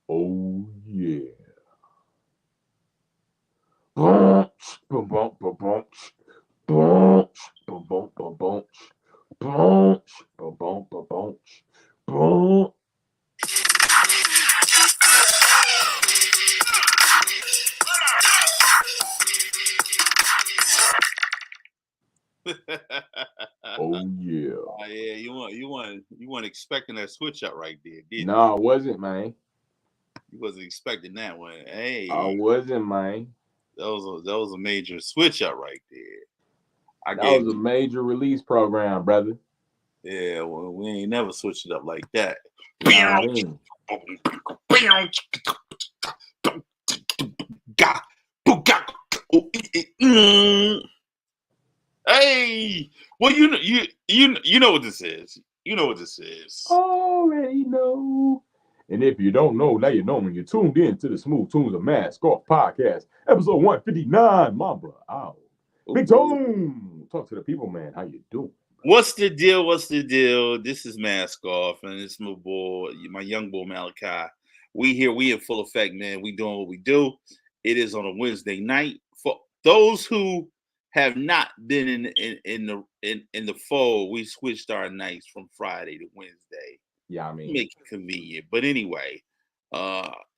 Oh yeah. Boom, boom, boom, boom, boom, boom, boom, boom, boom, boom, boom, boom, boom, boom, boom. Oh yeah. Oh yeah, you weren't expecting that switch up right there, did you? No, I wasn't, man. You wasn't expecting that one. I Hey, wasn't, man. that was a major switch up right there. I That gave was a you, major release program, brother. yeah. Well, we ain't never switched it up like that. Nah, I didn't. Hey, well, you know what this is. You know what this is. Already know. And if you don't know, now you know when you're tuned in to the Smooth Tunes of Mask Off Podcast, episode 159, Mamba out. Big Ooh. Tone, talk to the people, man. How you doing? What's the deal? What's the deal? This is Mask Off, and it's my boy, my young boy Malachi. We here, we in full effect, man. We doing what we do. It is on a Wednesday night. For those who have not been in the fold, we switched our nights from Friday to Wednesday. Yeah, I mean, Make it convenient. But anyway,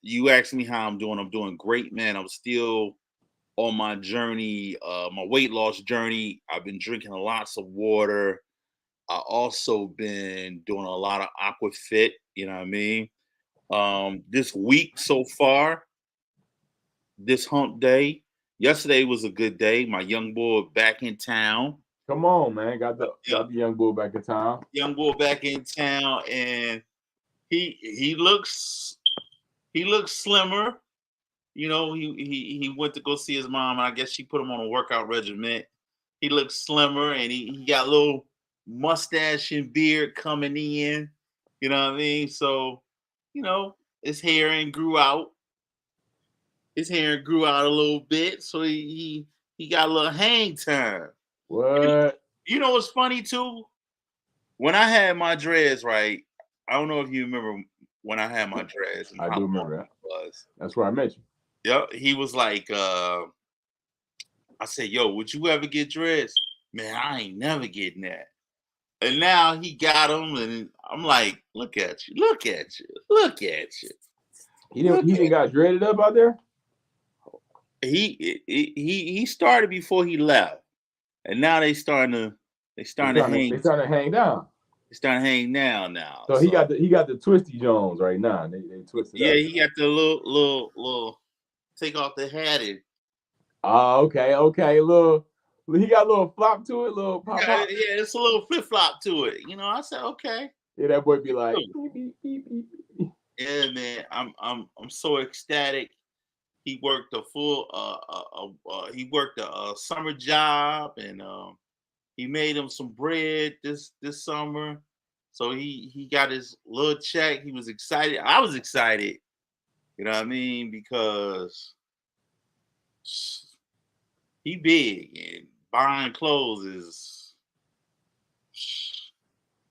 you asked me how I'm doing. I'm doing great, man. I'm still on my journey, my weight loss journey. I've been drinking lots of water. I also been doing a lot of aqua fit, you know what I mean? This week so far, this hump day, yesterday was a good day. My young boy back in town. come on, man. Got the Yeah, young bull back in town. young boy back in town, and he looks slimmer. You know, he went to go see his mom, and I guess she put him on a workout regimen. He looks slimmer, and he got a little mustache and beard coming in. You know what I mean? So, you know, his hair and grew out. His hair grew out a little bit, so he got a little hang time. You, What? you know what's funny too? When I had my dreads, right? I don't know if you remember when I had my dreads and I how do long remember that. it was. That's where I met you. Yep, he was like, I said, "Yo, would you ever get dreads?" Man, I ain't never getting that. And now he got them, and I'm like, "Look at you! Look at you! Look at you! He didn't. Look He at." didn't got dreaded up out there. He started before he left, and now they They starting to starting. They hang starting to hang down. they starting to hang now. So So he got the twisty Jones right now. They twisted yeah, up. he got the little take off the hat and Oh, okay, okay. Little, he got a little flop to it, little pop yeah, pop. yeah, it's a little flip flop to it. You know, I said okay. Yeah, that boy be like, Cool. beep, beep, beep, beep, beep. Yeah, man, I'm so ecstatic. He worked a full he worked a summer job, and he made him some bread this summer. So he got his little check. He was excited. I was excited. You know what I mean? Because he big, and buying clothes is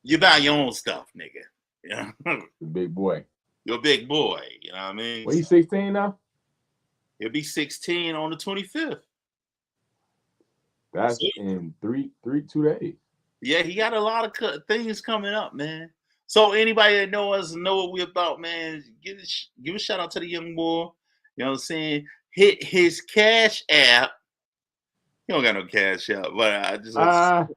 you buy your own stuff, nigga. Yeah. The big boy. You're a big boy. You know what I mean? Well, he's So 16 now. he'll be 16 on the 25th. That's So in 2 days. yeah, he got a lot of things coming up, man. So anybody that know us know what we about, man. Give a shout out to the young boy. You know what I'm saying? Hit his cash app. He don't got no cash app, but I just want to Ah,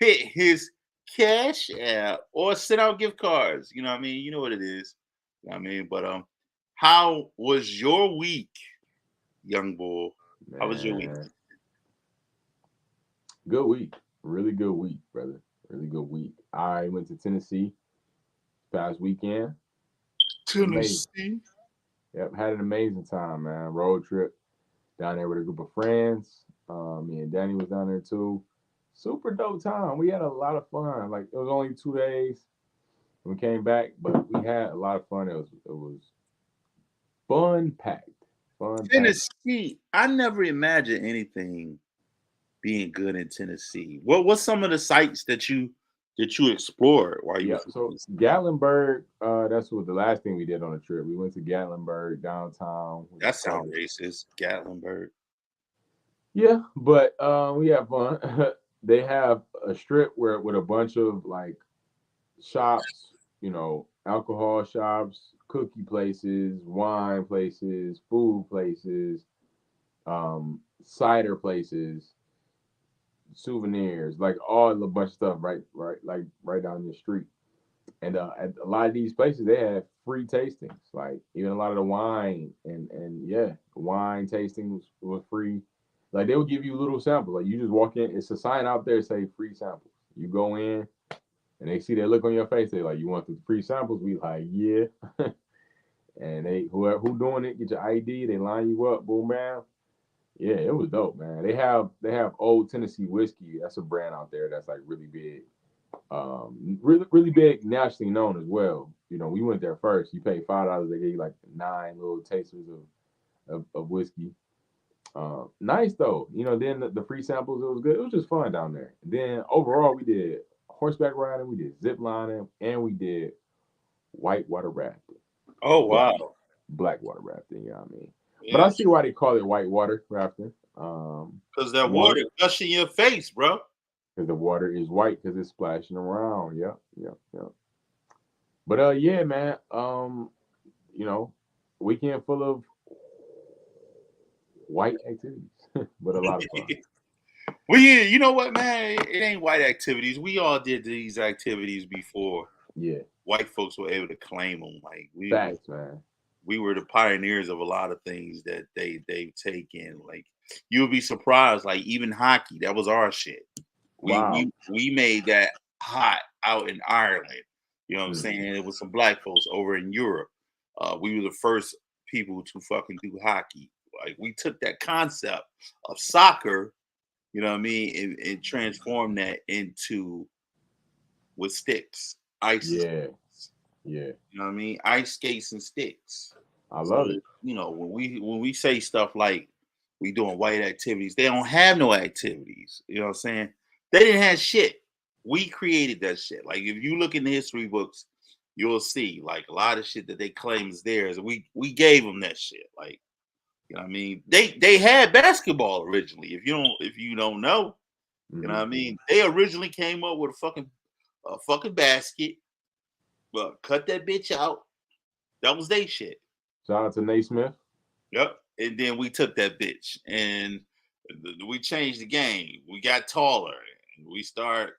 hit his cash app or send out gift cards. You know what I mean? You know what it is. You know what I mean? But how was your week, young boy? How was your week? man, good week. Really good week, brother. Really good week. I went to Tennessee past weekend. Amazing. Tennessee. Yep, had an amazing time, man. Road trip down there with a group of friends. Me and Danny was down there too. Super dope time. We had a lot of fun. Like it was only 2 days. We came back, but we had a lot of fun. It was fun packed. Fun packed. Tennessee. I never imagined anything being good in Tennessee. What's some of the sites that you that you explored while you Yeah, was so Gatlinburg, that's what the last thing we did on the trip. We went to Gatlinburg downtown. That sounds racist, Gatlinburg. Yeah, but we have fun. They have a strip where with a bunch of like shops, alcohol shops, cookie places, wine places, food places, cider places, souvenirs, like all a bunch of stuff right down the street. And at a lot of these places, they have free tastings. Like even a lot of the wine and yeah, wine tastings was free. Like they will give you little samples. Like you just walk in, it's a sign out there say free samples. You go in and they see that look on your face. They like, you want the free samples? We like, yeah. And they who doing it, get your ID. They line you up. Boom, bam. Yeah, it was dope, man. They have Old Tennessee whiskey. That's a brand out there that's like really big. Really big, nationally known as well. We went there first. You pay $5. They gave you like 9 little tasters of whiskey. Nice though. Then the free samples, it was good. It was just fun down there. And then overall, we did horseback riding, we did zip lining, and we did whitewater rafting. Oh Black, wow. black water rafting. You know what I mean? But Yeah, I see why they call it whitewater rafting. because that One, water gushing your face, bro. because the water is white because it's splashing around. Yep, yep, yep. But yeah, man. Weekend full of white activities, but a lot of fun. Well, yeah, you know what, man? It ain't white activities. We all did these activities before Yeah, white folks were able to claim them. Like facts, man. we were the pioneers of a lot of things that they've taken. Like you'll be surprised. Like even hockey, that was our shit. Wow. We made that hot out in Ireland. You know what I'm Mm. saying? It was some black folks over in Europe. We were the first people to fucking do hockey. Like we took that concept of soccer, you know what I mean, and transformed that into with sticks, ice. Yeah, yeah. You know what I mean? Ice skates and sticks. I So love it. when we say stuff like we doing white activities, they don't have no activities. You know what I'm saying? They didn't have shit. We created that shit. Like if you look in the history books, you'll see like a lot of shit that they claim is theirs. We gave them that shit. Like you know what I mean? They had basketball originally. If you don't know, you know what I mean? They originally came up with a fucking basket, but cut that bitch out. That was they shit. Shout out to Naismith. Yep. And then we took that bitch and we changed the game. We got taller. And we start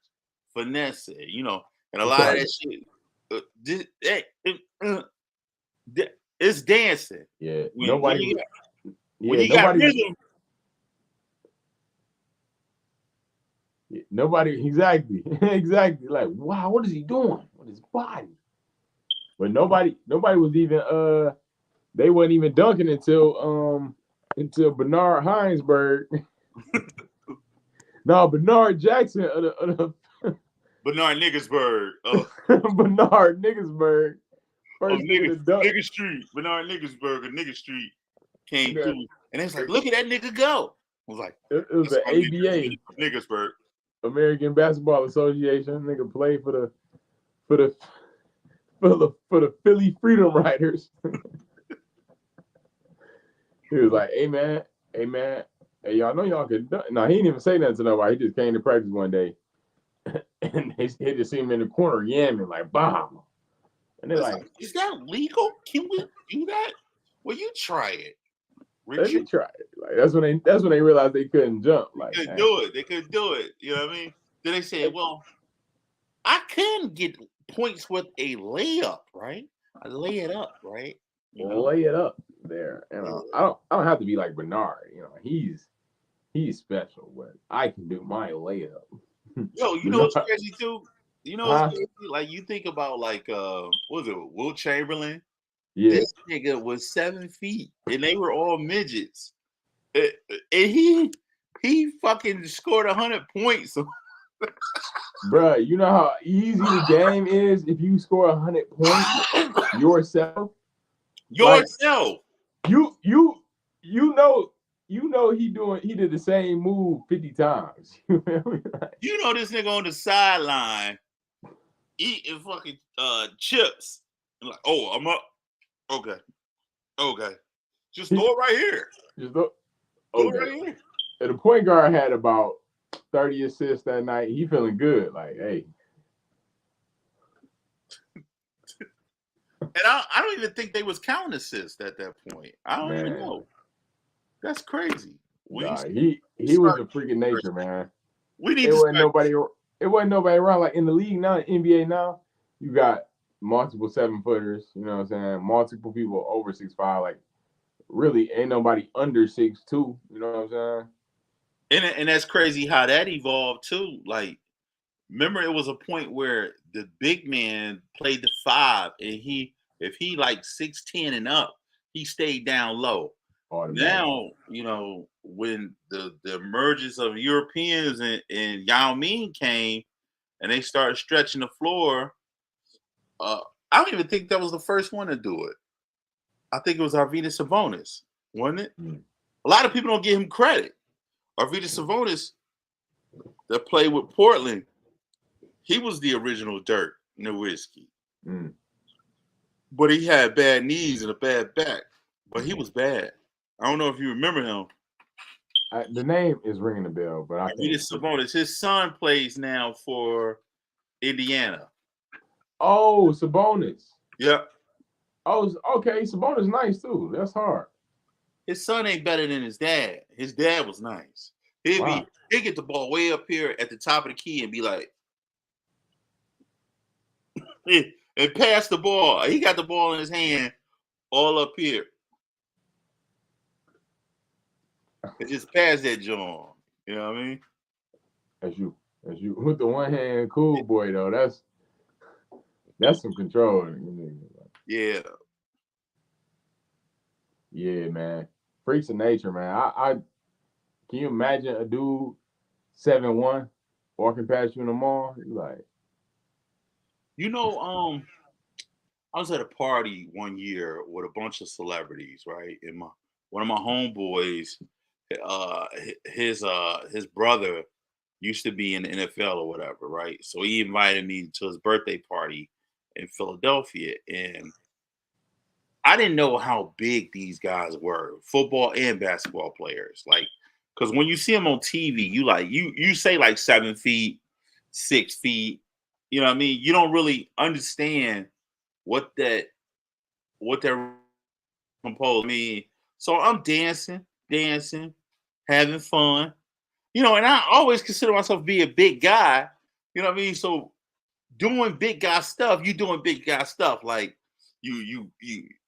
finessing, and a lot of that shit. It's dancing. Yeah, When you nobody. got rhythm. Nobody, exactly, exactly. Like, wow, what is he doing with his body? But nobody was even they wasn't even dunking until Bernard Heinsberg. No, Bernard Jackson Bernard Niggersburg. Bernard Niggersburg. Nigger Street. Bernard Niggersburg or Nigger Street came through. And they was like, look at that nigga go. I was like, it was the ABA. Niggersburg. American Basketball Association. Nigga played for the Philly Freedom Riders. He was like, hey man, hey, y'all know y'all can dunk. No, he didn't even say nothing to nobody. He just came to practice one day. And they just see him in the corner yamming like bomb. And they're like, is that legal? Can we do that? Well, you try it. Richard. Let me try it. Like that's when they realized they couldn't jump. Like they couldn't do it. They couldn't do it. You know what I mean? Then they said, well, I can get points with a layup, right? I lay it up, right? Lay it up there. And I don't have to be like Bernard. He's special, but I can do my layup. Yo, you know what's crazy too? You know what's crazy? Like you think about like what was it, Will Chamberlain? Yeah. This nigga was 7 feet and they were all midgets. And he fucking scored 100 points. Bruh, you know how easy the game is if you score 100 points yourself? Yourself. Like, you know he did the same move 50 times. You know this nigga on the sideline eating fucking chips. And like, oh, I'm up. Okay. Just throw it right here. Just throw it right here. And the point guard had about 30 assists that night. He feeling good. Like, hey. And I don't even think they was counting assists at that point. I don't even know. That's crazy. Nah, he was a freak of nature, man. We need it wasn't nobody around. Like in the league now, NBA now, you got multiple 7-footers, you know what I'm saying? Multiple people over 6'5". Like really ain't nobody under 6'2", you know what I'm saying? And that's crazy how that evolved too. Like, remember it was a point where the big man played the 5 and if he like 6'10" and up, he stayed down low. Now, you know, when the emergence of Europeans and Yao Ming came and they started stretching the floor, I don't even think that was the first one to do it. I think it was Arvydas Sabonis, wasn't it? A lot of people don't give him credit. Arvydas Sabonis, that played with Portland, he was the original Dirk Nowitzki. But he had bad knees and a bad back. But he was bad. I don't know if you remember him. The name is ringing a bell, but I think Sabonis. His son plays now for Indiana. Oh, Sabonis. Yeah. Oh, okay. Sabonis nice too. That's hard. His son ain't better than his dad. His dad was nice. He'd get the ball way up here at the top of the key and be like, and pass the ball. He got the ball in his hand all up here. And just pass that John. You know what I mean? As you with the one hand, cool boy though. That's some control. Yeah. Yeah, man. Freaks of nature, man. I can you imagine a dude 7'1" walking past you in the mall? You like, you know, I was at a party one year with a bunch of celebrities, right? And one of my homeboys, his brother used to be in the NFL or whatever, right? So he invited me to his birthday party in Philadelphia, and I didn't know how big these guys were, football and basketball players. Like, because when you see them on TV, you say like 7 feet, 6 feet. You know what I mean? You don't really understand what that composed me. So I'm dancing, having fun. You know, and I always consider myself to be a big guy. You know what I mean? So doing big guy stuff, you doing big guy stuff. Like you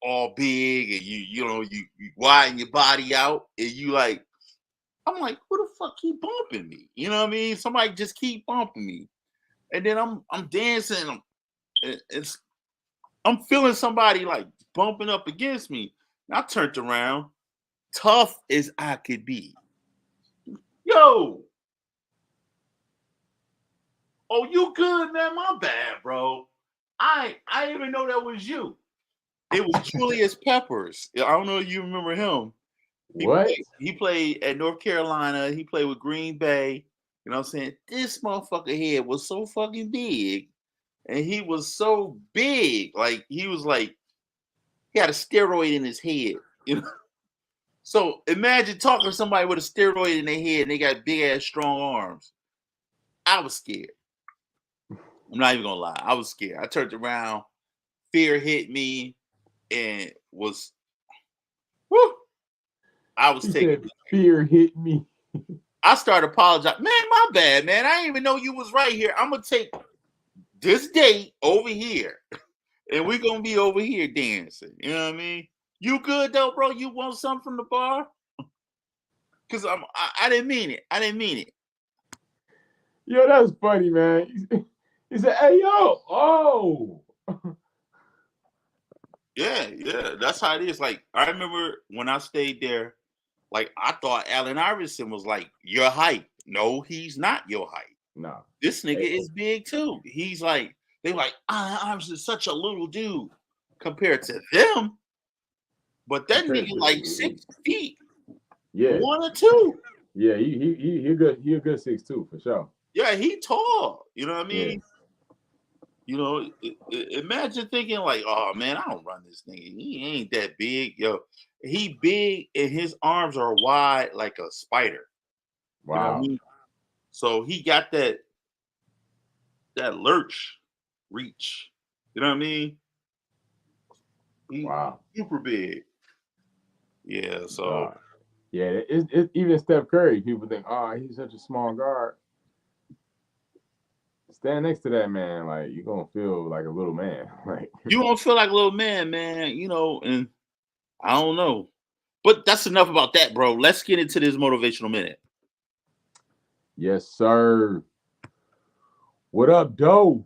all big and you widen your body out and you like, I'm like, who the fuck keep bumping me? You know what I mean? Somebody just keep bumping me. And then I'm dancing. I'm feeling somebody like bumping up against me. And I turned around, tough as I could be. Yo. Oh, you good, man? My bad, bro. I didn't even know that was you. It was Julius Peppers. I don't know if you remember him. He played at North Carolina. He played with Green Bay. You know what I'm saying? This motherfucker head was so fucking big. And he was so big. Like, he had a steroid in his head. You know? So imagine talking to somebody with a steroid in their head and they got big ass strong arms. I was scared. I'm not even gonna lie. I was scared. I turned around, fear hit me, and was whoo. I was taking fear hit me. I started apologizing. Man, my bad, man. I didn't even know you was right here. I'm gonna take this date over here, and we're gonna be over here dancing. You know what I mean? You good though, bro? You want something from the bar? Cause I didn't mean it. I didn't mean it. Yo, that's funny, man. He said, "Hey, yo, oh." Yeah. That's how it is. Like, I remember when I stayed there, like, I thought Allen Iverson was like your height. No, he's not your height. No. This nigga is big too. He's like, they like, Allen Iverson's such a little dude compared to them. But that nigga like 6 feet. Yeah. 1 or 2. Yeah, he good. He a good 6'2" for sure. Yeah, he tall. You know what I mean? You know, imagine thinking like, oh man, I don't run this nigga. He ain't that big, yo. He big and his arms are wide like a spider. You know what I Wow. mean? So he got that lurch reach. You know what I mean? He Wow. super big. Yeah. So God. Yeah, it's even Steph Curry. People think, oh, he's such a small guard. Stand next to that man, like you're gonna feel like a little man. Like, you don't feel like a little man. You know, and I don't know. But that's enough about that, bro. Let's get into this motivational minute. yes, sir. What up, Doe?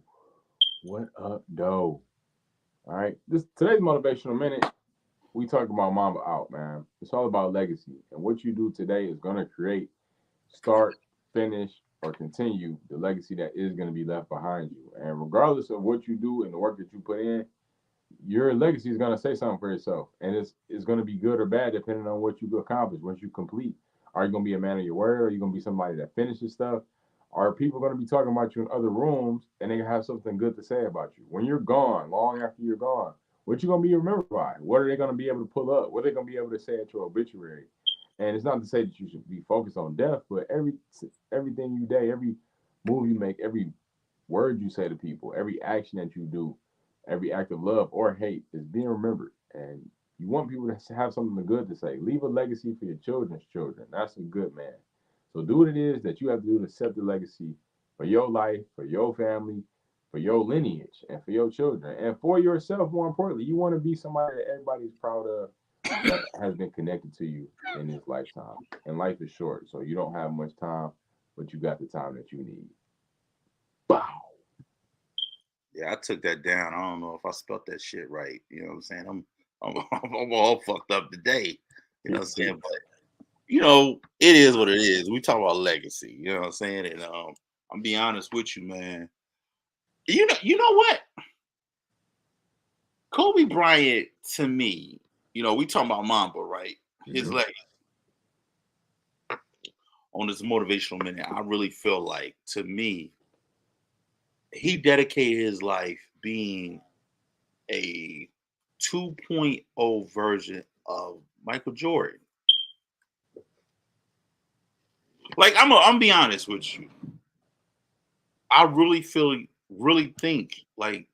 What up, Doe? All right. This today's motivational minute. We talk about Mamba out, man. It's all about legacy, and what you do today is gonna create, start, finish, or continue the legacy that is gonna be left behind you. And regardless of what you do and the work that you put in, your legacy is going to say something for yourself, and it's going to be good or bad depending on what you accomplish, what you complete. Are you going to be a man of your word? Are you going to be somebody that finishes stuff? Are people going to be talking about you in other rooms and they have something good to say about you when you're gone, long after you're gone? What you going to be remembered by? What are they going to be able to pull up? What are they going to be able to say at your obituary? And it's not to say that you should be focused on death, but everything you day, every move you make, every word you say to people, every action that you do, every act of love or hate is being remembered. And you want people to have something good to say. Leave a legacy for your children's children. That's a good man. So do what it is that you have to do to set the legacy for your life, for your family, for your lineage, and for your children, and for yourself. More importantly, you want to be somebody that everybody's proud of, that has been connected to you in this lifetime. And life is short, so you don't have much time, but you got the time that you need. Bow. Yeah, I took that down. I don't know if I spelt that shit right. You know what I'm saying? I'm all fucked up today. You know what I'm saying? But you know, it is what it is. We talk about legacy. You know what I'm saying? And I'm be honest with you, man. You know what? Kobe Bryant to me, you know, we talking about Mamba, right? His Mm-hmm. legacy on this motivational minute. I really feel like to me, he dedicated his life being a 2.0 version of Michael Jordan. Like I'm be honest with you. I really think like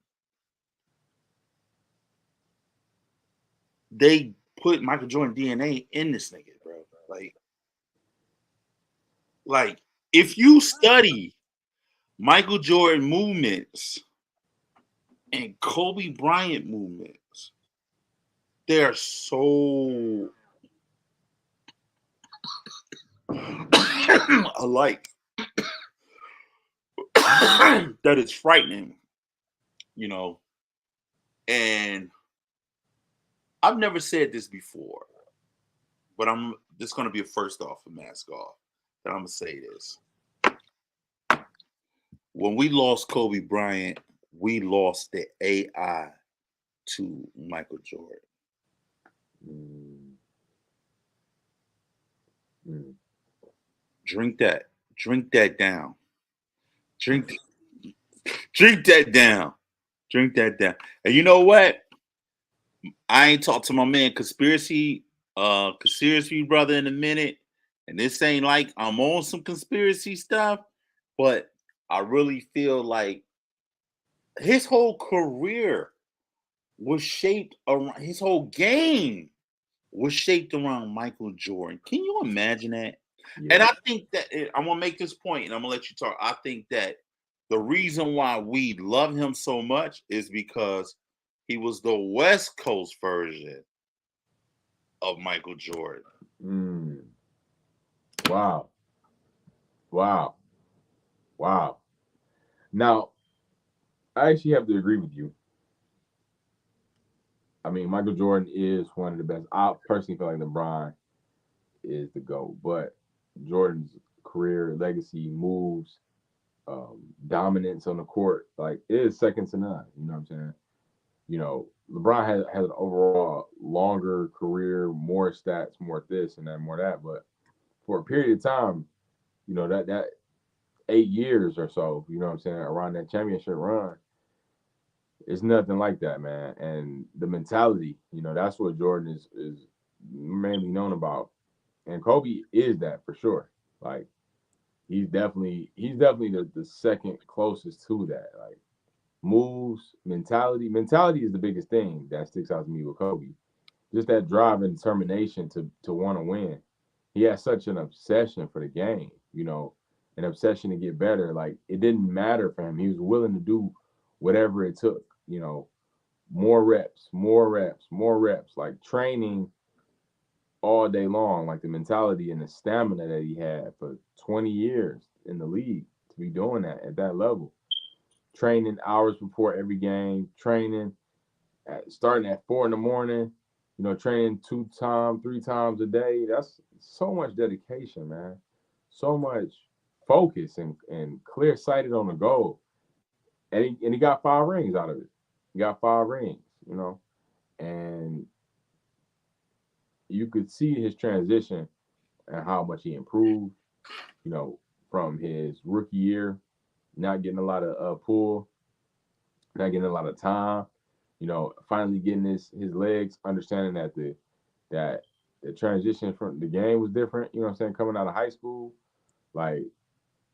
they put Michael Jordan DNA in this nigga, bro. Like if you study Michael Jordan movements and Kobe Bryant movements, they're so alike that it's frightening, you know. And I've never said this before, but I'm this gonna be a first off for Mask Off. That I'm gonna say this. When we lost Kobe Bryant, we lost the AI to Michael Jordan. Mm-hmm. Drink that. Drink that down. Drink drink that down. Drink that down. And you know what? I ain't talked to my man conspiracy brother in a minute. And this ain't like I'm on some conspiracy stuff, but I really feel like his whole career was shaped around his whole game was shaped around Michael Jordan. Can you imagine that? And Yeah. I think that I'm gonna make this point, and I'm gonna let you talk. I think that the reason why we love him so much is because he was the West Coast version of Michael Jordan. Mm. Wow. Wow. Wow. Now, I actually have to agree with you. I mean, Michael Jordan is one of the best. I personally feel like LeBron is the GOAT, but Jordan's career, legacy, moves, dominance on the court, like it is second to none. You know what I'm saying? You know, LeBron has an overall longer career, more stats, more this and that, more that. But for a period of time, that 8 years or so, you know what I'm saying, around that championship run, It's nothing like that, man. And the mentality, that's what Jordan is mainly known about. And Kobe is that for sure. Like he's definitely the second closest to that. Like moves, mentality. Mentality is the biggest thing that sticks out to me with Kobe. Just that drive and determination to want to win. He has such an obsession for the game, an obsession to get better. Like it didn't matter for him. He was willing to do whatever it took, more reps, more reps, more reps, like training all day long, like the mentality and the stamina that he had for 20 years in the league to be doing that at that level. Training hours before every game, training starting at 4 in the morning, training 2 times, 3 times a day. That's so much dedication, man. So much focus and clear sighted on the goal. And he got 5 rings out of it. He got 5 rings, and you could see his transition and how much he improved, from his rookie year, not getting a lot of pull, not getting a lot of time, finally getting his legs, understanding that the transition from the game was different, what I'm saying, coming out of high school, like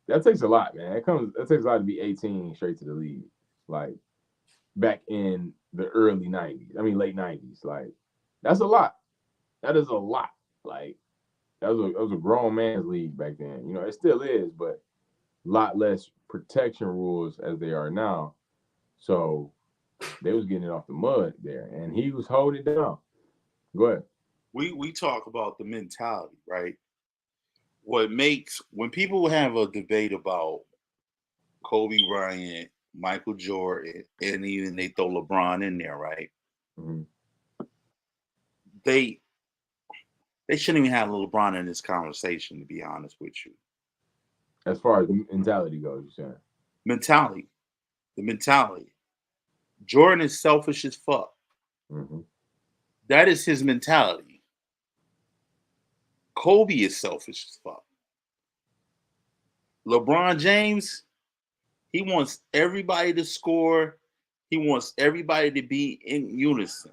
that takes a lot, man. That takes a lot to be 18 straight to the league. Like back in the early 90s. I mean late 90s. Like that's a lot. That is a lot. Like that was a grown man's league back then. It still is, but a lot less protection rules as they are now. So they was getting it off the mud there, and he was holding it down. Go ahead. We talk about the mentality, right? What makes when people have a debate about Kobe Bryant, Michael Jordan, and even they throw LeBron in there, right? Mm-hmm. They they shouldn't even have LeBron in this conversation, to be honest with you. As far as the mentality goes, you're saying. Mentality. The mentality. Jordan is selfish as fuck. Mm-hmm. That is his mentality. Kobe is selfish as fuck. LeBron James, he wants everybody to score. He wants everybody to be in unison.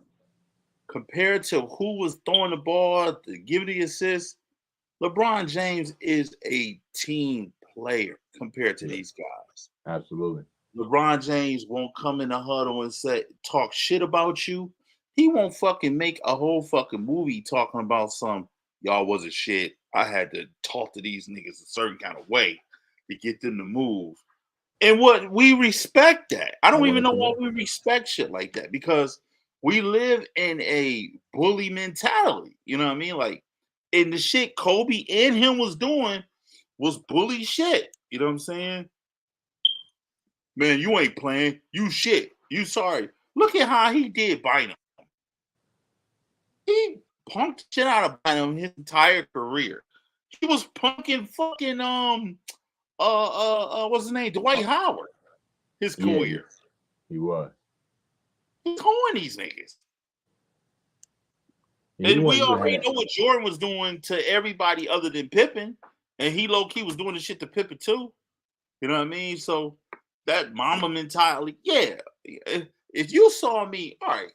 Compared to who was throwing the ball to give the assist, LeBron James is a team player compared to these guys. Absolutely. LeBron James won't come in the huddle and talk shit about you. He won't fucking make a whole fucking movie talking about y'all wasn't shit. I had to talk to these niggas a certain kind of way to get them to move. And what we respect that. I don't even know why we respect shit like that, because we live in a bully mentality. You know what I mean? Like, and the shit Kobe and him was doing was bully shit. You know what I'm saying? Man, you ain't playing. You shit. You sorry. Look at how he did Bynum. He punked shit out of Bynum his entire career. He was punking fucking what's his name? Dwight Howard. His career. Yeah, he was. He's hoeing these niggas. And we already know what Jordan was doing to everybody other than Pippen. And he low-key was doing the shit to Pippen too. You know what I mean? So that mama mentality, yeah. If you saw me, all right.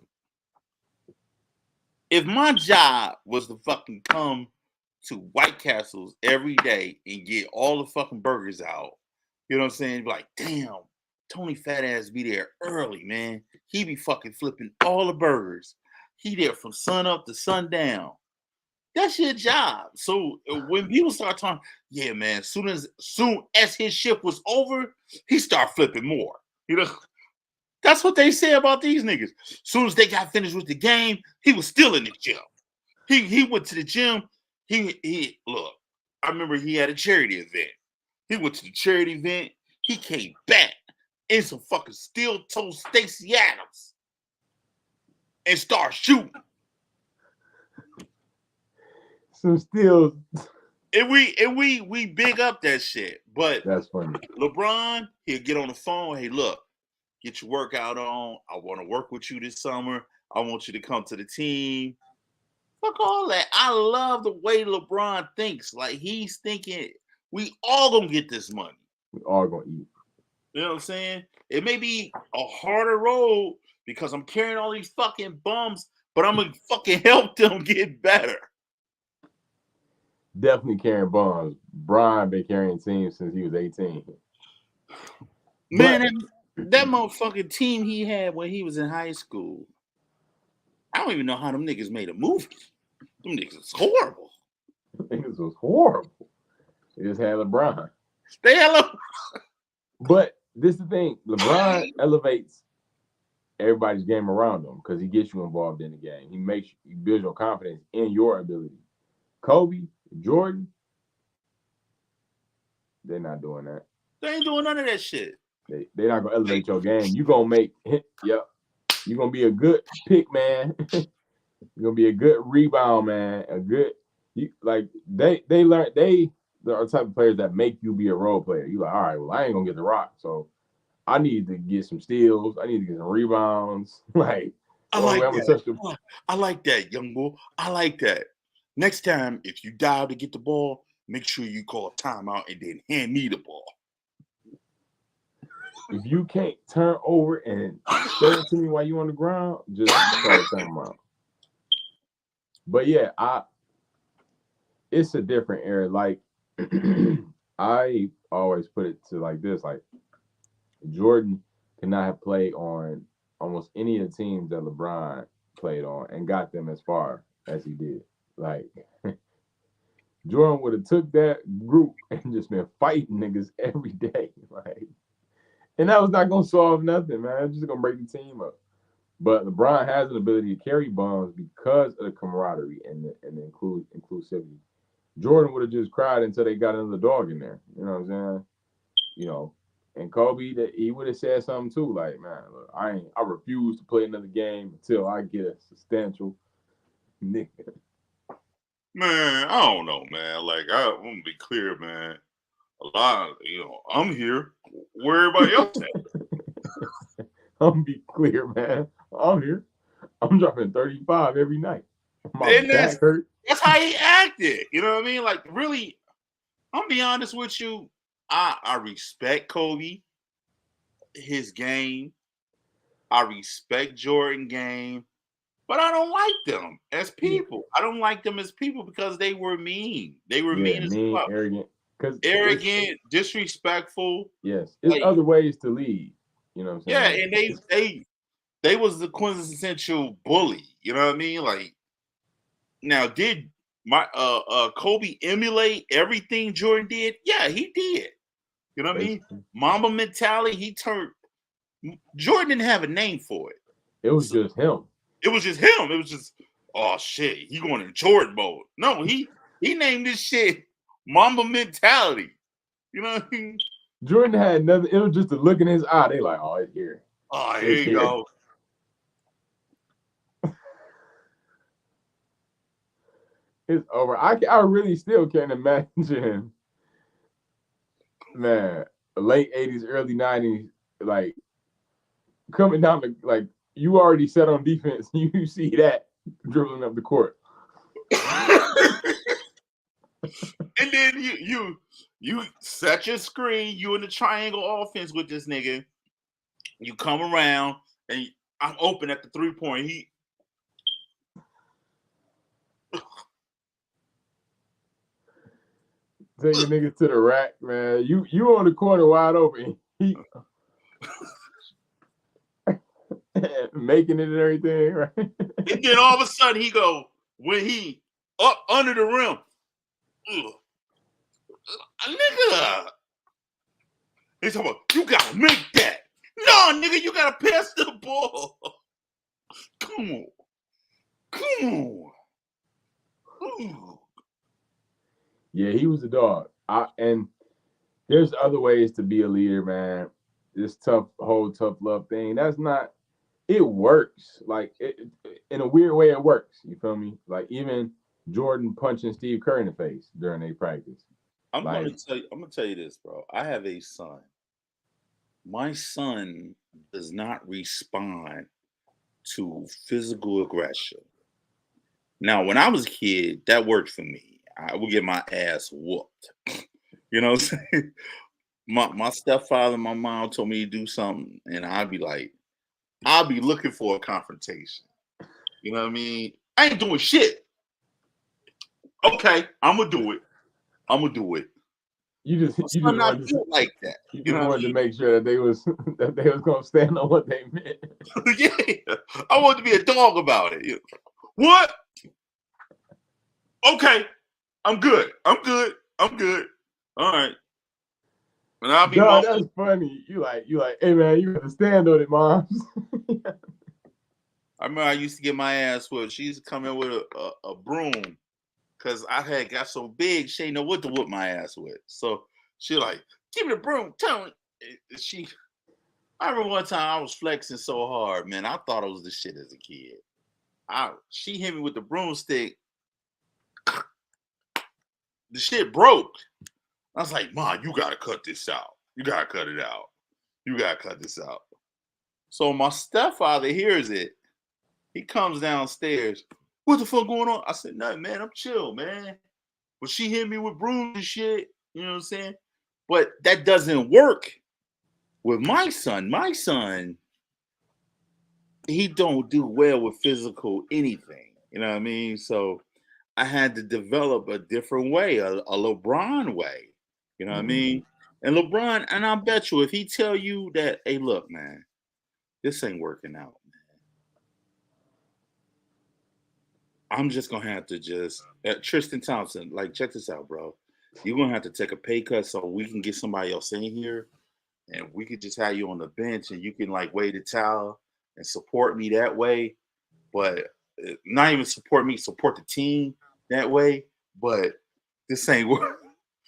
If my job was to fucking come to White Castles every day and get all the fucking burgers out, you know what I'm saying? Like, damn, Tony fat ass be there early, man. He be fucking flipping all the burgers. He there from sun up to sundown. That's your job. So when people start talking, yeah, man, soon as his shift was over, he start flipping more. You know, that's what they say about these niggas. Soon as they got finished with the game, he was still in the gym. He went to the gym. He look. I remember he had a charity event. He went to the charity event. He came back in some fucking steel-toed Stacey Adams and started shooting. Some steel. And we big up that shit. But that's funny. LeBron, he'll get on the phone. Hey, look, get your workout on. I want to work with you this summer. I want you to come to the team. Fuck all that. I love the way LeBron thinks. Like, he's thinking we all gonna get this money. We all gonna eat. You know what I'm saying? It may be a harder road because I'm carrying all these fucking bums, but I'm gonna fucking help them get better. Definitely carrying bombs. Brian been carrying teams since he was 18. Man, that motherfucking team he had when he was in high school. I don't even know how them niggas made a movie. Them niggas was horrible. Niggas was horrible. They just had LeBron. They had LeBron. But this is the thing. LeBron elevates everybody's game around him because he gets you involved in the game. He builds your confidence in your ability. Kobe, Jordan, they're not doing that. They ain't doing none of that shit. They're not gonna elevate your game. You gonna make yep. You're gonna be a good pick man. You're gonna be a good rebound man. They are the type of players that make you be a role player. You like, all right, well, I ain't gonna get the rock, so I need to get some steals. I need to get some rebounds. I like that, young boy. I like that. Next time, if you dive to get the ball, make sure you call a timeout and then hand me the ball. If you can't turn over and say it to me while you on the ground, just call a timeout. But yeah, it's a different era. Like I always put it to like this: like Jordan could not have played on almost any of the teams that LeBron played on and got them as far as he did. Like Jordan would have took that group and just been fighting niggas every day. And that was not gonna solve nothing, man. It's just gonna break the team up. But LeBron has an ability to carry bombs because of the camaraderie and the inclusivity. Jordan would have just cried until they got another dog in there. You know what I'm saying? And Kobe, he would have said something too, like, man, look, I refuse to play another game until I get a substantial nigga. Man, I don't know, man. Like, I'm gonna be clear, man. A lot of, I'm here. Where everybody else at? I'm gonna be clear, man. I'm here. I'm dropping 35 every night. My back hurt. That's how he acted. You know what I mean? Like, really, I'm gonna be honest with you. I respect Kobe, his game. I respect Jordan game, but I don't like them as people. Yeah. I don't like them as people because they were mean. They were mean as fuck. Arrogant, disrespectful. Yes, it's other ways to lead. You know what I'm saying? Yeah, and they was the quintessential bully. You know what I mean? Like, now did my Kobe emulate everything Jordan did? Yeah, he did. You know what I mean? Mamba mentality. Jordan didn't have a name for it. It was just him. It was just him. It was just, oh shit, he going in Jordan mode. No, he named this shit Mamba mentality. You know what I mean? Jordan had nothing. It was just a look in his eye. They like, oh, it's here. Oh, here you go. It's over. I really still can't imagine, man, late 80s, early 90s, like coming down to, like, you already set on defense. You see that dribbling up the court. And then you set your screen, you in the triangle offense with this nigga. You come around and I'm open at the 3-point. Take a nigga to the rack, man. You on the corner wide open. He making it and everything, right? And then all of a sudden he go, when he up under the rim, nigga. He's talking about, you gotta make that. No, nigga, you gotta pass the ball. Come on. Ooh. Yeah, he was a dog. And there's other ways to be a leader, man. This tough love thing, that's not, it works. Like, in a weird way, it works. You feel me? Like, even Jordan punching Steve Kerr in the face during a practice. I'm gonna tell you this, bro. I have a son. My son does not respond to physical aggression. Now, when I was a kid, that worked for me. I would get my ass whooped. You know what I'm saying? my stepfather, my mom told me to do something, and I'll be looking for a confrontation. You know what I mean? I ain't doing shit. Okay, I'm gonna do it. I'm gonna do it. You just I'm not wanted built like that. you You just know what I wanted to mean? make sure that they was gonna stand on what they meant. Yeah, I want to be a dog about it. What? Okay, I'm good. I'm good. I'm good. All right. And I'll be God, mumbling. that's funny. You like, hey man, you got to stand on it, moms. I remember I used to get my ass whipped. She used to come in with a broom because I had got so big, she didn't know what to whip my ass with. So she like, give me the broom, tell me. I remember one time I was flexing so hard, man. I thought I was the shit as a kid. She hit me with the broomstick. The shit broke. I was like, Ma, you gotta cut this out. You gotta cut it out. You gotta cut this out. So my stepfather hears it. He comes downstairs. What the fuck going on? I said, nothing, man. I'm chill, man. But she hit me with brooms and shit. You know what I'm saying? But that doesn't work with my son. My son, he don't do well with physical anything. You know what I mean? So I had to develop a different way, a LeBron way. You know what I mean? And LeBron, and I bet you if he tell you that, hey, look, man, this ain't working out, man. I'm just gonna have to Tristan Thompson, like, check this out, bro. You're gonna have to take a pay cut so we can get somebody else in here, and we could just have you on the bench, and you can like wave the towel and support me that way. But not even support me, support the team that way. But this ain't work.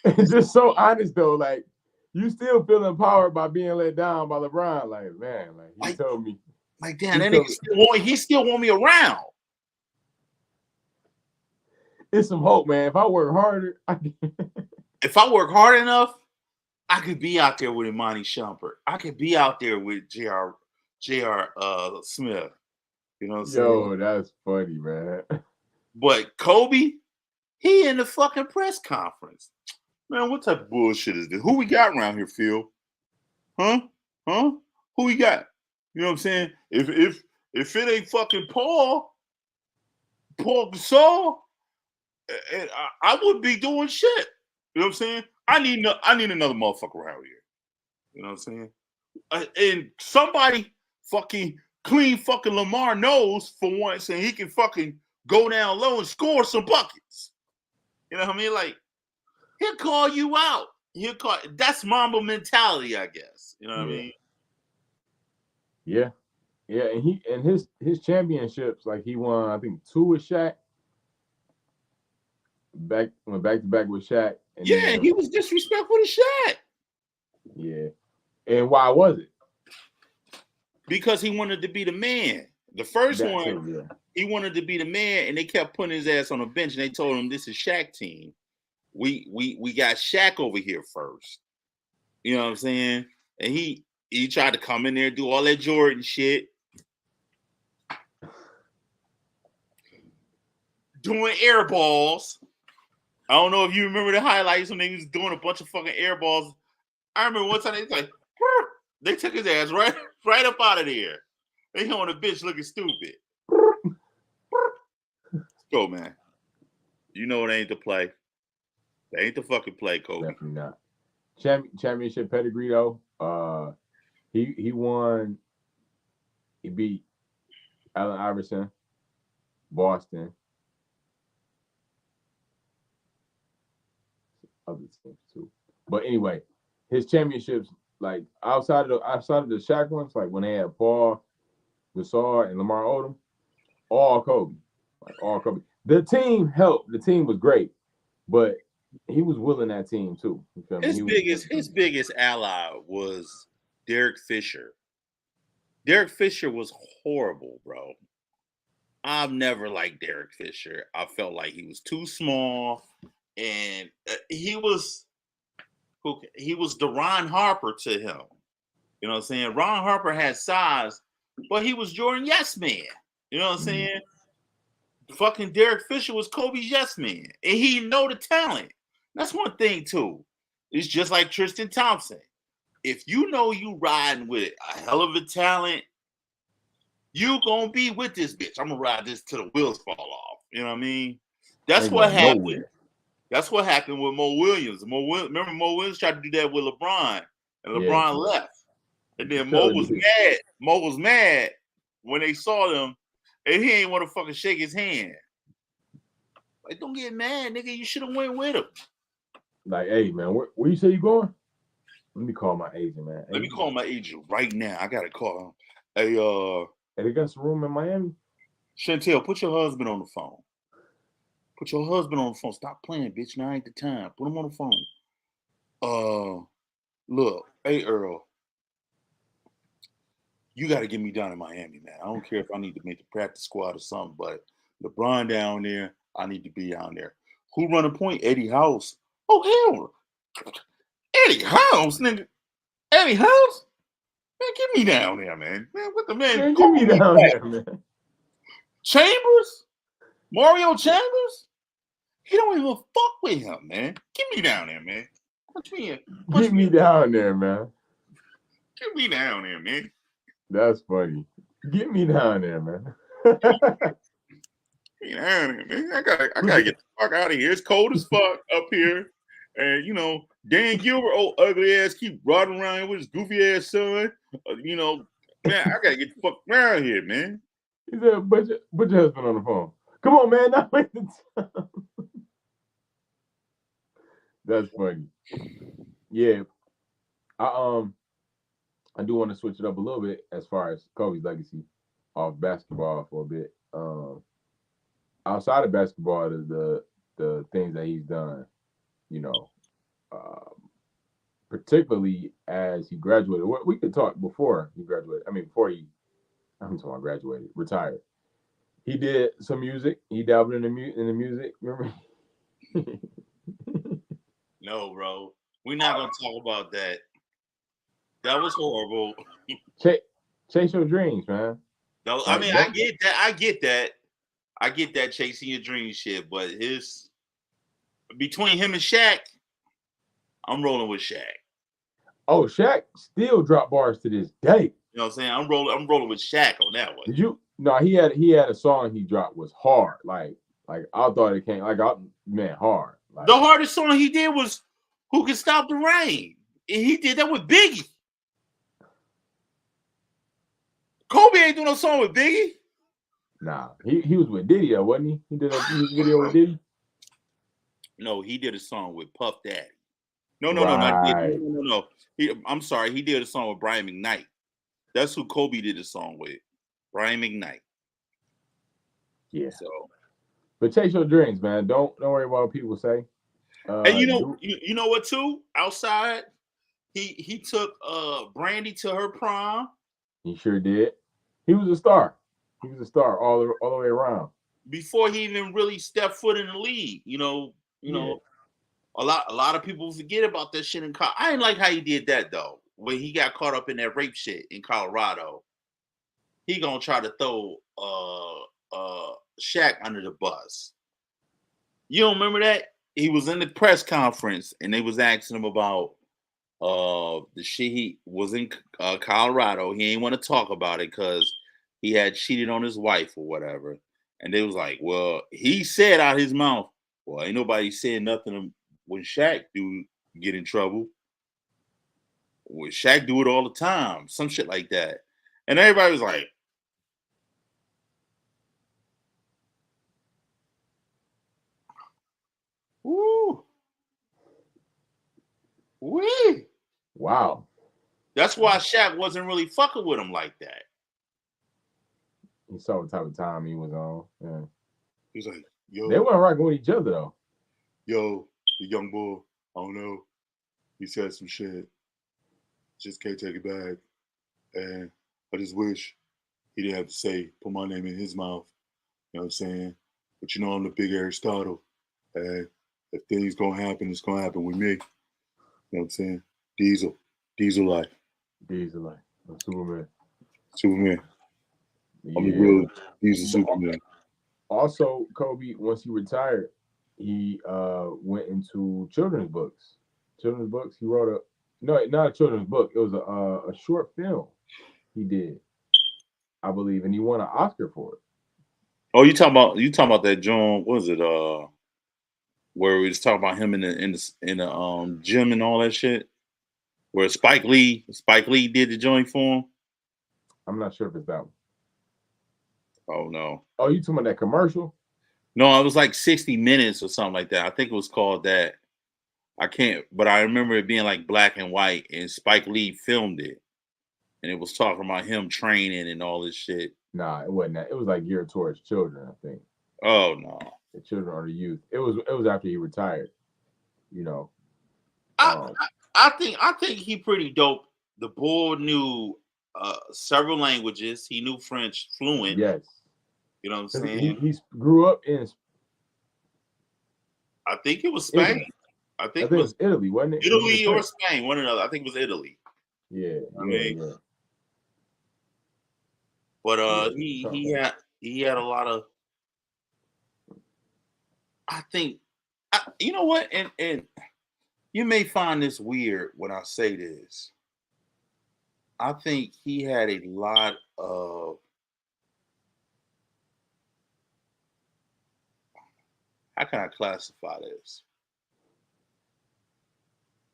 It's just so honest though, like you still feel empowered by being let down by LeBron. Like, man, like he told me. Like, damn, that nigga he still want me around. It's some hope, man. If I work harder, if I work hard enough, I could be out there with Imani Shumpert. I could be out there with J.R. Smith. You know what I'm saying? Yo, that's funny, man. But Kobe, he in the fucking press conference. Man, what type of bullshit is this? Who we got around here, Phil? Huh? Who we got? You know what I'm saying? If it ain't fucking Paul Gasol, I would be doing shit. You know what I'm saying? I need another motherfucker around here. You know what I'm saying? And somebody fucking clean fucking Lamar knows for once, and he can fucking go down low and score some buckets. You know what I mean? Like, he'll call you out. That's Mamba mentality, I guess. You know what I mean? Yeah. Yeah, and his championships, like he won, I think 2 with Shaq. Went back to back with Shaq. And then, he was disrespectful to Shaq. Yeah. And why was it? Because he wanted to be the man. The first one, he wanted to be the man, and they kept putting his ass on the bench, and they told him, this is Shaq team. We got Shaq over here first. You know what I'm saying? And he tried to come in there and do all that Jordan shit. Doing air balls. I don't know if you remember the highlights when they was doing a bunch of fucking air balls. I remember one time they took his ass right up out of there. They on the bench looking stupid. Let's go, man. You know it ain't the play. They ain't the fucking play, Kobe. Definitely not. Championship pedigree though. He won. He beat Allen Iverson, Boston, other teams too. But anyway, his championships, like outside of the Shaq ones, like when they had Paul Gasol and Lamar Odom, all Kobe, like all Kobe. The team helped. The team was great, but he was willing that team too. His biggest ally was Derek Fisher. Derek Fisher was horrible, bro. I've never liked Derek Fisher. I felt like he was too small, and he was the Ron Harper to him. You know what I'm saying? Ron Harper had size, but he was Jordan Yes Man. You know what I'm saying? Fucking Derek Fisher was Kobe's yes man, and he know the talent. That's one thing too. It's just like Tristan Thompson. If you know you riding with a hell of a talent, you gonna be with this bitch. I'm gonna ride this till the wheels fall off. You know what I mean? That's what happened. Nowhere. That's what happened with Mo Williams. Remember Mo Williams tried to do that with LeBron, and LeBron left. And then Mo was mad. Mo was mad when they saw them, and he ain't want to fucking shake his hand. Like, don't get mad, nigga. You should have went with him. Like, hey, man, where you say you going? Let me call my agent, man. Let me call my agent right now. I gotta call him. Hey, they got some room in Miami. Chantel, put your husband on the phone. Put your husband on the phone. Stop playing, bitch. Now ain't the time. Put him on the phone. Look, hey, Earl. You got to get me down in Miami, man. I don't care if I need to make the practice squad or something, but LeBron down there, I need to be down there. Who run a point? Eddie House. Oh, hell. Eddie House, nigga. Eddie House? Man, get me down there, man. Man, what the man? Get me down there, man. Chambers? Mario Chambers? He don't even fuck with him, man. Get me down there, man. Get me down there, man. Get me down there, man. That's funny. Get me down there, man. Get me down there, man. I gotta get the fuck out of here. It's cold as fuck up here. And, you know, Dan Gilbert, old ugly ass, keep riding around with his goofy ass son. You know, man, I gotta get the fuck around here, man. He said, put your husband on the phone. Come on, man. Not wait the time. That's funny. Yeah. I do want to switch it up a little bit as far as Kobe's legacy off basketball for a bit. Outside of basketball, the things that he's done, you know, particularly as he graduated. We could talk before he graduated. I mean, I'm talking about graduated, retired. He did some music. He dabbled in the music. Remember? No, bro. We're not gonna talk about that. That was horrible. Chase your dreams, man. No, I mean, I get that. I get that chasing your dreams shit, but between him and Shaq, I'm rolling with Shaq. Oh, Shaq still drop bars to this day. You know what I'm saying? I'm rolling with Shaq on that one. Did you? No, he had a song he dropped was hard. Like I thought it came hard. Like, the hardest song he did was "Who Can Stop the Rain." And he did that with Biggie. Kobe ain't doing no song with Biggie. Nah, he was with Diddy though, wasn't he? He did a music video with Diddy. No, he did a song with Puff Daddy. No, not Diddy. No. I'm sorry, he did a song with Brian McKnight. That's who Kobe did a song with, Brian McKnight. Yeah. So, but chase your dreams, man. Don't worry about what people say. And you know what too? Outside, he took Brandy to her prom. He sure did. He was a star. He was a star all the way around. Before he even really stepped foot in the league, you know, a lot of people forget about that shit in college. I didn't like how he did that though. When he got caught up in that rape shit in Colorado, he gonna try to throw Shaq under the bus. You don't remember that? He was in the press conference and they was asking him about the shit he was in Colorado. He ain't want to talk about it because he had cheated on his wife or whatever. And they was like, well, he said out his mouth, well, ain't nobody saying nothing when Shaq do get in trouble. Well, Shaq do it all the time. Some shit like that. And everybody was like, woo. Wee. Wow. That's why Shaq wasn't really fucking with him like that. He saw the type of time he was on. Yeah. He's like, yo. They weren't rocking with each other though. Yo, the young boy, I don't know. He said some shit. Just can't take it back. And I just wish he didn't have to say, put my name in his mouth. You know what I'm saying? But you know, I'm the big Aristotle. And if things gonna happen, it's gonna happen with me. You know what I'm saying? Diesel life. Diesel life. Superman. I'm the real Diesel Superman. Also, Kobe, once he retired, he went into children's books. children's books. He wrote not a children's book. It was a short film he did, I believe, and he won an Oscar for it. Oh, you talking about that joint? What was it? Where we was talking about him in the gym and all that shit. Where Spike Lee did the joint for him. I'm not sure if it's that one. Oh no. Oh, you talking about that commercial? No, it was like 60 Minutes or something like that. I think it was called that. I can't, but I remember it being like black and white, and Spike Lee filmed it, and it was talking about him training and all this shit. Nah, it wasn't that. It was like geared towards children, I think. Oh no. The children or the youth. It was after he retired. You know. I think he pretty dope. The boy knew several languages. He knew French fluent. Yes. You know what I'm saying? He grew up in. I think it was Spain. Italy. I think it was Italy, wasn't it? Italy or Spain, one or another. I think it was Italy. Yeah, yeah. But he had a lot of. I think, you know what, and you may find this weird when I say this. I think he had a lot of. How can I classify this?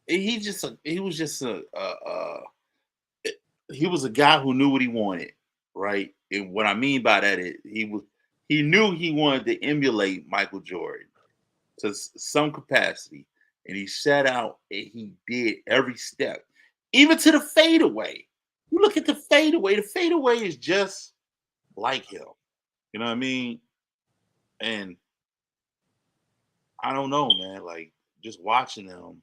He was a guy who knew what he wanted, right? And what I mean by that is he knew he wanted to emulate Michael Jordan to some capacity, and he set out and he did every step, even to the fadeaway. You look at the fadeaway. The fadeaway is just like him. You know what I mean? And I don't know, man. Like just watching them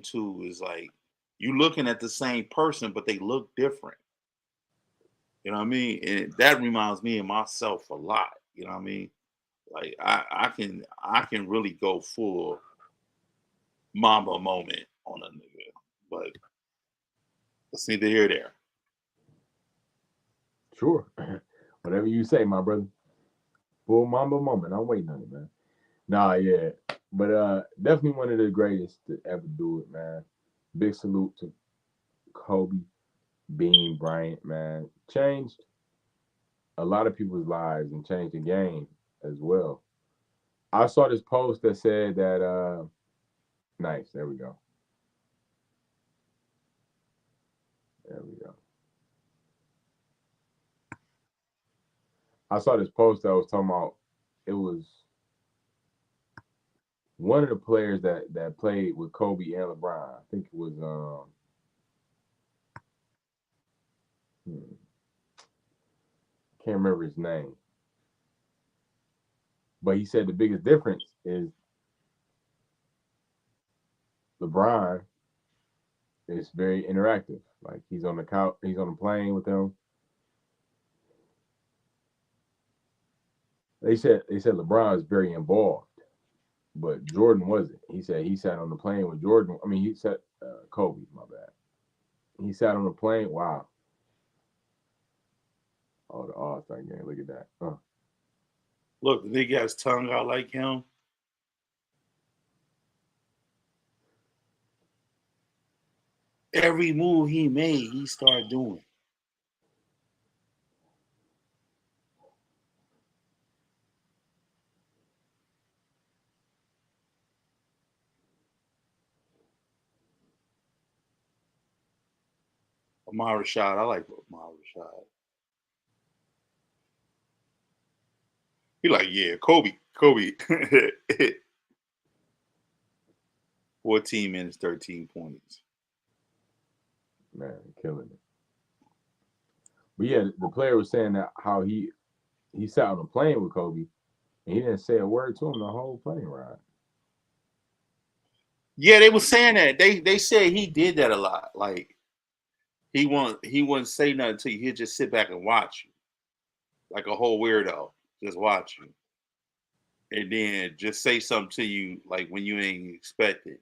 two is like you looking at the same person, but they look different. You know what I mean? And that reminds me of myself a lot. You know what I mean? Like I can really go full Mamba moment on a nigga, but it's neither here nor there. Sure. Whatever you say, my brother. Full Mamba moment. I'm waiting on it, man. Nah, yeah. But definitely one of the greatest to ever do it, man. Big salute to Kobe Bean Bryant, man. Changed a lot of people's lives and changed the game as well. I saw this post that said that nice, there we go. There we go. I saw this post that was talking about it was one of the players that played with Kobe and LeBron. I think it was can't remember his name. But he said the biggest difference is LeBron is very interactive. Like he's on the couch, he's on the plane with them. They said LeBron is very involved, but Jordan wasn't. He said he sat on the plane with Jordan. I mean, he sat Kobe. My bad. He sat on the plane. Wow. Oh, the All-Star game. Look at that. Look, the nigga got his tongue out like him. Every move he made, he started doing. Amar Rashad, I like Amar Rashad. He like, yeah, Kobe. 14 minutes, 13 points. Man, killing it. But yeah, the player was saying that how he sat on the plane with Kobe and he didn't say a word to him the whole plane ride. Yeah, they were saying that. They said he did that a lot. Like he wouldn't say nothing to you. He'd just sit back and watch you. Like a whole weirdo. Just watch you. And then just say something to you like when you ain't expect it.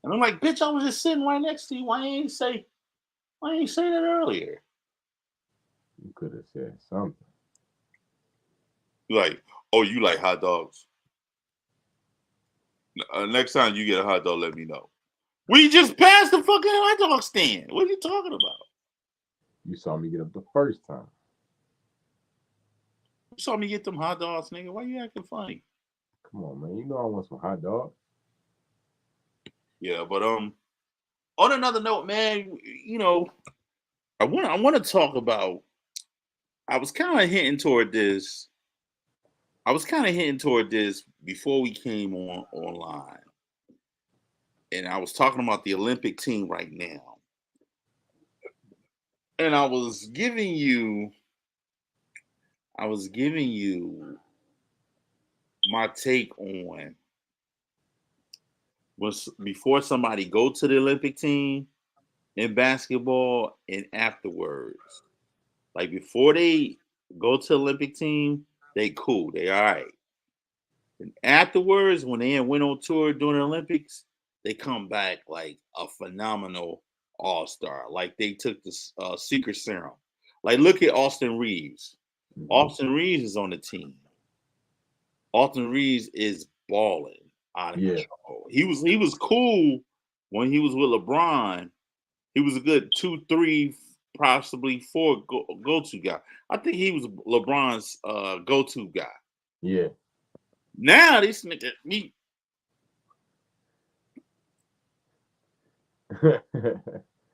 And I'm like, bitch, I was just sitting right next to you. Why ain't say that earlier? You could have said something. Like, oh, you like hot dogs. Next time you get a hot dog, let me know. We just passed the fucking hot dog stand. What are you talking about? You saw me get up the first time. You saw me get them hot dogs, nigga. Why you acting funny? Come on, man. You know I want some hot dog. Yeah, but on another note, man, you know, I want to talk about. I was kind of hinting toward this. Before we came online, and I was talking about the Olympic team right now, and I was giving you my take on was before somebody go to the Olympic team in basketball and afterwards. Like before they go to the Olympic team, they cool, they all right. And afterwards, when they went on tour during the Olympics, they come back like a phenomenal all-star. Like they took the secret serum. Like look at Austin Reeves. Mhm. Austin Reeves is on the team. Austin Reeves is balling out of control. He was cool when he was with LeBron. He was a good 2, 3, possibly 4 go-to guy. I think he was LeBron's go-to guy. Yeah. Now this nigga,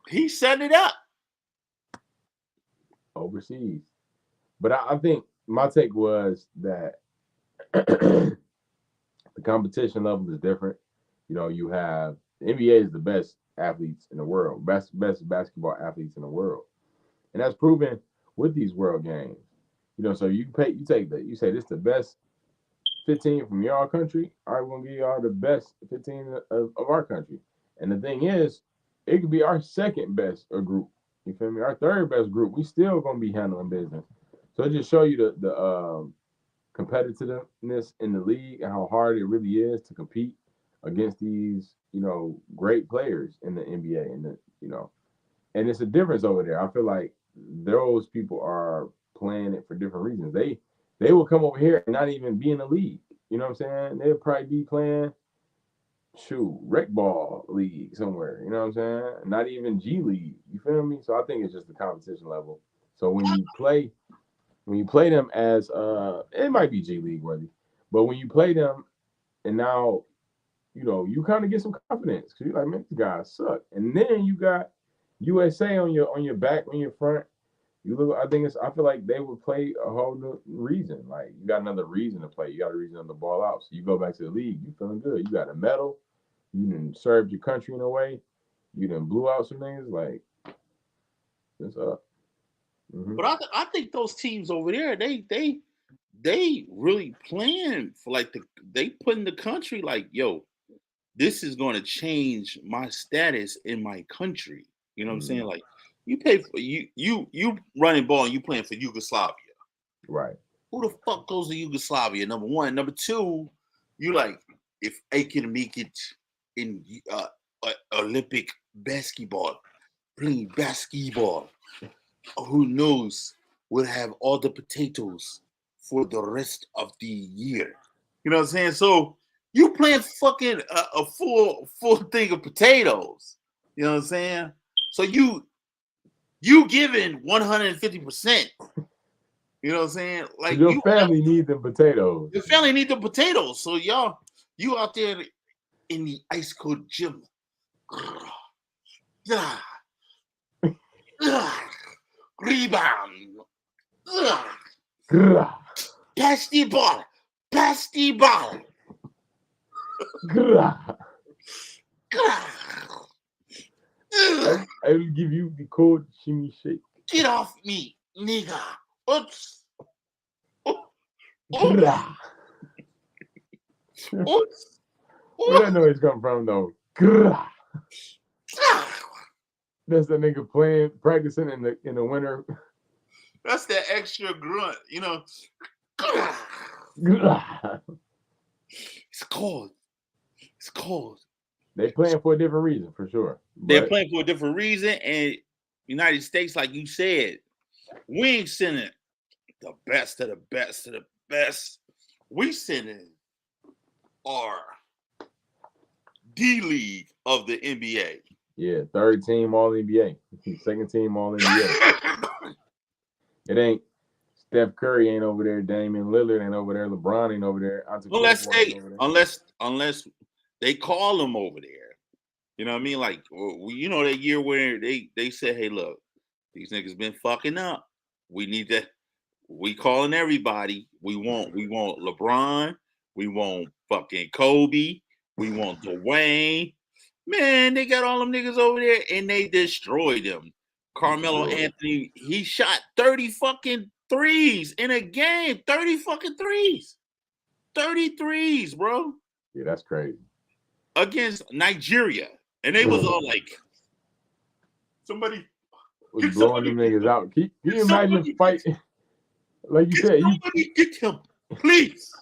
he set it up overseas. But I think my take was that the competition level is different. You know, you have the NBA is the best athletes in the world, best basketball athletes in the world, and that's proven with these World Games. You know, so you say this is the best 15 from your country. All right, we're gonna give y'all the best 15 of our country. And the thing is, it could be our second best group. You feel me? Our third best group. We still gonna be handling business. So it just show you the competitiveness in the league and how hard it really is to compete against these, you know, great players in the NBA and and it's a difference over there. I feel like those people are playing it for different reasons. They will come over here and not even be in the league. You know what I'm saying? They'll probably be playing rec ball league somewhere. You know what I'm saying? Not even G League. You feel me? So I think it's just the competition level. So when you play them as it might be G League worthy, but when you play them and now you kind of get some confidence because you're like, man, these guys suck. And then you got USA on your back, on your front. You look. I feel like they would play a whole new reason. Like you got another reason to play. You got a reason to ball out. So you go back to the league. You feeling good. You got a medal. You done served your country in a way. You done blew out some things. Like it's up. Mm-hmm. But I think those teams over there, they really plan for like they put in the country like, yo, this is going to change my status in my country. You know what I'm saying? Like you pay for you running ball and you playing for Yugoslavia. Right. Who the fuck goes to Yugoslavia? Number one. Number two, you like if I can make it in Olympic basketball, playing basketball, who knows? We'll have all the potatoes for the rest of the year. You know what I'm saying? So you playing fucking a full thing of potatoes. You know what I'm saying? So you giving 150%. You know what I'm saying? Like your family need them potatoes. Your family need the potatoes. So you out there in the ice cold gym. Rebound. Pass the ball. Pass the ball. I will give you the cold shimmy shake. Get off me, nigga. Oops. Oops. Where that noise come from though? That's the nigga practicing in the winter. That's that extra grunt, you know. It's cold. It's cold. They playing for a different reason, for sure. They're playing for a different reason, and United States, like you said, we ain't sending the best of the best of the best. We sending our D League of the NBA. Yeah, third team All NBA, second team All NBA. It ain't Steph Curry ain't over there, Damian Lillard ain't over there, LeBron ain't over there, unless they call them over there. You know what I mean? Like, you know, that year where they said, hey, look, these niggas been fucking up. We need to. We calling everybody. We want LeBron. We want fucking Kobe. We want Dwayne. Man, they got all them niggas over there and they destroyed them. Carmelo Anthony, he shot 30 fucking threes in a game. 30 fucking threes. 30 threes, bro. Yeah, that's crazy. Against Nigeria. And they was all like, somebody was blowing them niggas out. Can you imagine fighting? Like you said, somebody get him, please.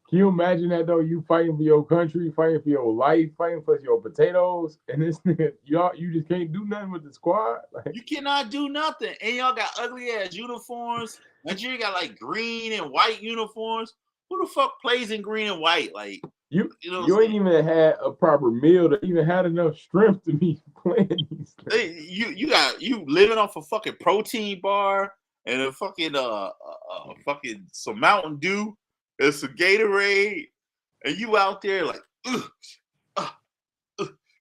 Can you imagine that though? You fighting for your country, fighting for your life, fighting for your potatoes, and this nigga, you just can't do nothing with the squad. Like, you cannot do nothing, and y'all got ugly ass uniforms. Nigeria got like green and white uniforms. Who the fuck plays in green and white? Like you ain't even had a proper meal to even had enough strength to be playing these things. You living off a fucking protein bar and a fucking fucking some Mountain Dew. It's a Gatorade, and you out there like,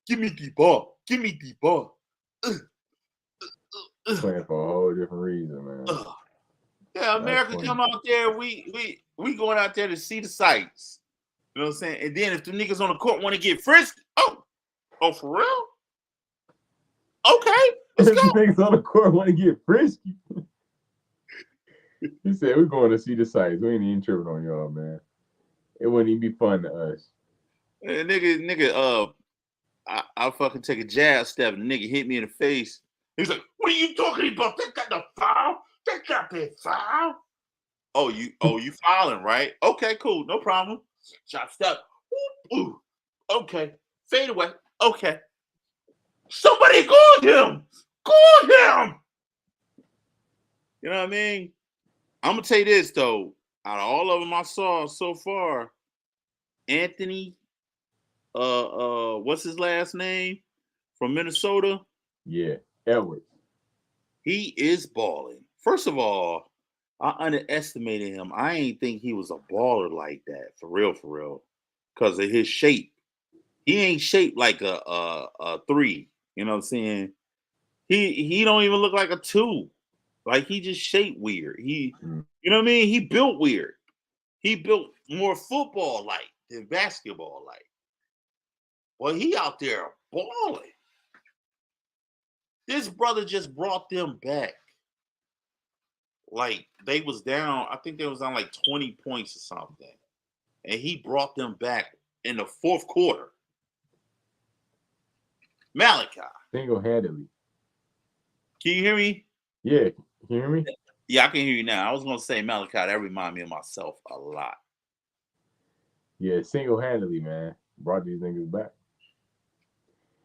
give me the ball, give me the ball. Playing for a whole different reason, man. Yeah, America come out there, we going out there to see the sights. You know what I'm saying? And then if the niggas on the court want to get frisky, oh, for real? Okay, let's go. The niggas on the court want to get frisky. He said, we're going to see the sights. We ain't even tripping on y'all, man. It wouldn't even be fun to us. Hey, nigga, I fucking take a jab step and the nigga hit me in the face. He's like, what are you talking about? They got the foul? They got that foul? Oh, you fouling, right? Okay, cool, no problem. Shot step. Ooh. Okay. Fade away. Okay. Somebody called him. Call him. You know what I mean? I'm gonna tell you this though. Out of all of them I saw so far, Anthony, what's his last name from Minnesota? Yeah, Edwards. He is balling. First of all, I underestimated him. I ain't think he was a baller like that for real, because of his shape. He ain't shaped like a 3. You know what I'm saying? He don't even look like a 2. Like he just shaped weird. You know what I mean? He built weird. He built more football like than basketball like. Well, he out there balling. This brother just brought them back. Like they was down, I think they was on like 20 points or something. And he brought them back in the fourth quarter. Malachi. Single-handedly. Can you hear me? Yeah, can you hear me? Yeah, I can hear you now. I was gonna say Malachi, that remind me of myself a lot. Yeah, single-handedly, man. Brought these niggas back.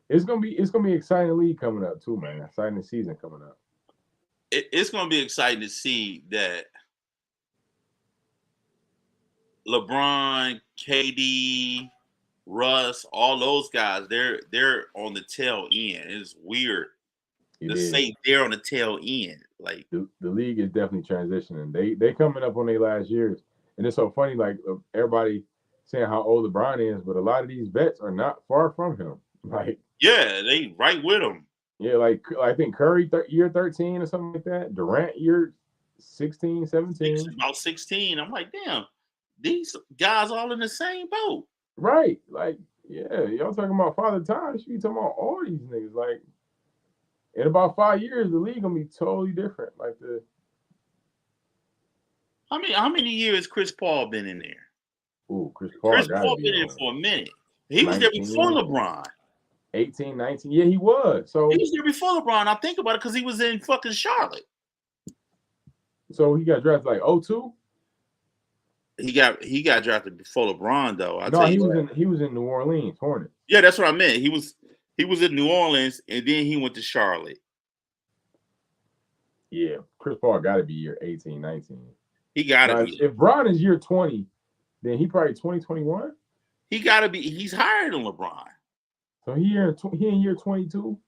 It's gonna be exciting league coming up too, man. Exciting season coming up. It's gonna be exciting to see that LeBron, KD, Russ, all those guys, they're on the tail end. It's weird to say they're on the tail end. Like the league is definitely transitioning. They coming up on their last years, and it's so funny. Like everybody saying how old LeBron is, but a lot of these vets are not far from him. Like yeah, they right with him. Yeah, like I think Curry year 13 or something like that. Durant year 16, 17. About 16. I'm like, damn, these guys all in the same boat. Right. Like, yeah, y'all talking about Father Time. You should be talking about all these niggas. Like, in about 5 years, the league gonna be totally different. Like how many years Chris Paul been in there? Ooh, Chris Paul been in for a minute. He was there before LeBron. 18, 19. Yeah, he was. So he was there before LeBron. I think about it because he was in fucking Charlotte. So he got drafted like 02? He got drafted before LeBron though. He was in New Orleans Hornets. Yeah, that's what I meant. He was in New Orleans and then he went to Charlotte. Yeah, Chris Paul got to be year 18, 19. He got to be. If Bron is year 20, then he probably 2021. He got to be. He's higher than LeBron. So he in year 22.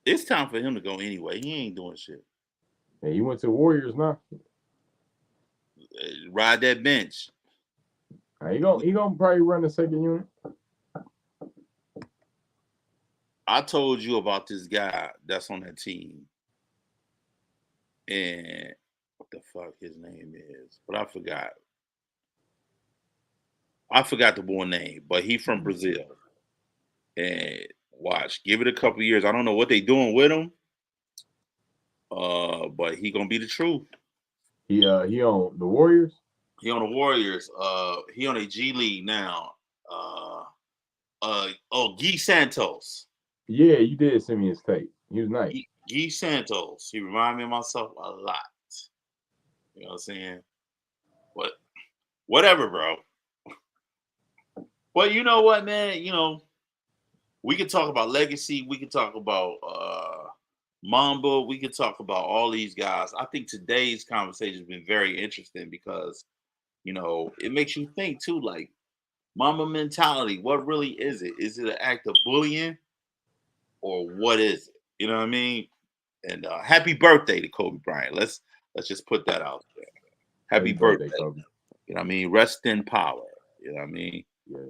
It's time for him to go anyway. He ain't doing shit. Yeah, he went to Warriors now. Ride that bench. He gonna probably run the second unit. I told you about this guy that's on that team, and what the fuck his name is, but I forgot. I forgot the boy name, but he from Brazil. And watch, give it a couple years. I don't know what they doing with him, but he gonna be the truth. He on the Warriors. He on the Warriors. He on a G League now. Guy Santos. Yeah, you did send me his tape. He was nice. Guy Santos. He reminded me of myself a lot. You know what I'm saying? But whatever, bro. But you know what, man? You know, we could talk about legacy. We could talk about Mamba. We could talk about all these guys. I think today's conversation has been very interesting because, you know, it makes you think too, like Mamba mentality. What really is it? Is it an act of bullying or what is it? You know what I mean? And happy birthday to Kobe Bryant. Let's just put that out there. Happy birthday, Kobe. You know what I mean? Rest in power. You know what I mean? Yes,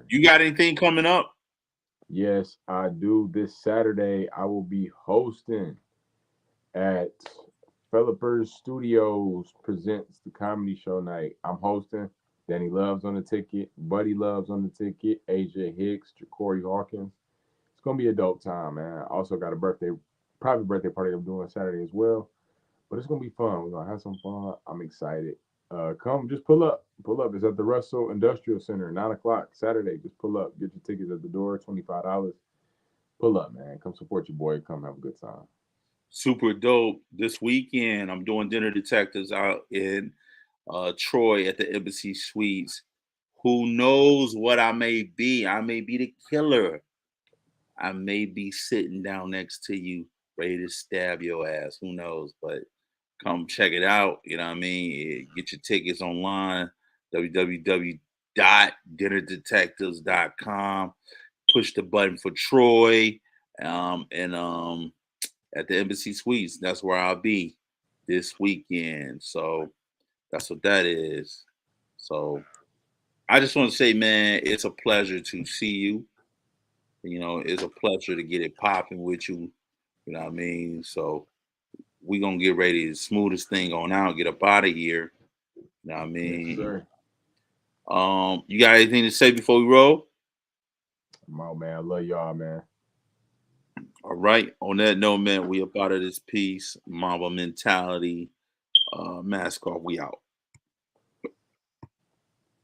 you got anything coming up? Yes, I do. This Saturday, I will be hosting at Felipers Studios presents the comedy show night. I'm hosting. Danny Love's on the ticket. Buddy Love's on the ticket. AJ Hicks, Ja'Cory Hawkins. It's gonna be a dope time, man. I also got a private birthday party I'm doing Saturday as well. But it's gonna be fun. We're gonna have some fun. I'm excited. Come, just pull up. Pull up. It's at the Russell Industrial Center, 9 o'clock Saturday. Just pull up. Get your tickets at the door, $25. Pull up, man. Come support your boy. Come have a good time. Super dope. This weekend, I'm doing Dinner Detectives out in Troy at the Embassy Suites. Who knows what I may be? I may be the killer. I may be sitting down next to you, ready to stab your ass. Who knows? But come check it out. You know what I mean? Get your tickets online, www.dinnerdetectives.com. Push the button for Troy. And at the Embassy Suites, that's where I'll be this weekend. So that's what that is. So I just want to say, man, it's a pleasure to see you. You know, it's a pleasure to get it popping with you. You know what I mean? So we're going to get ready to smooth this thing on out, get up out of here. You know what I mean? Yes, sir. You got anything to say before we roll? Oh, man, I love y'all, man. All right. On that note, man, we up out of this piece. Mamba mentality. Mask off. We out.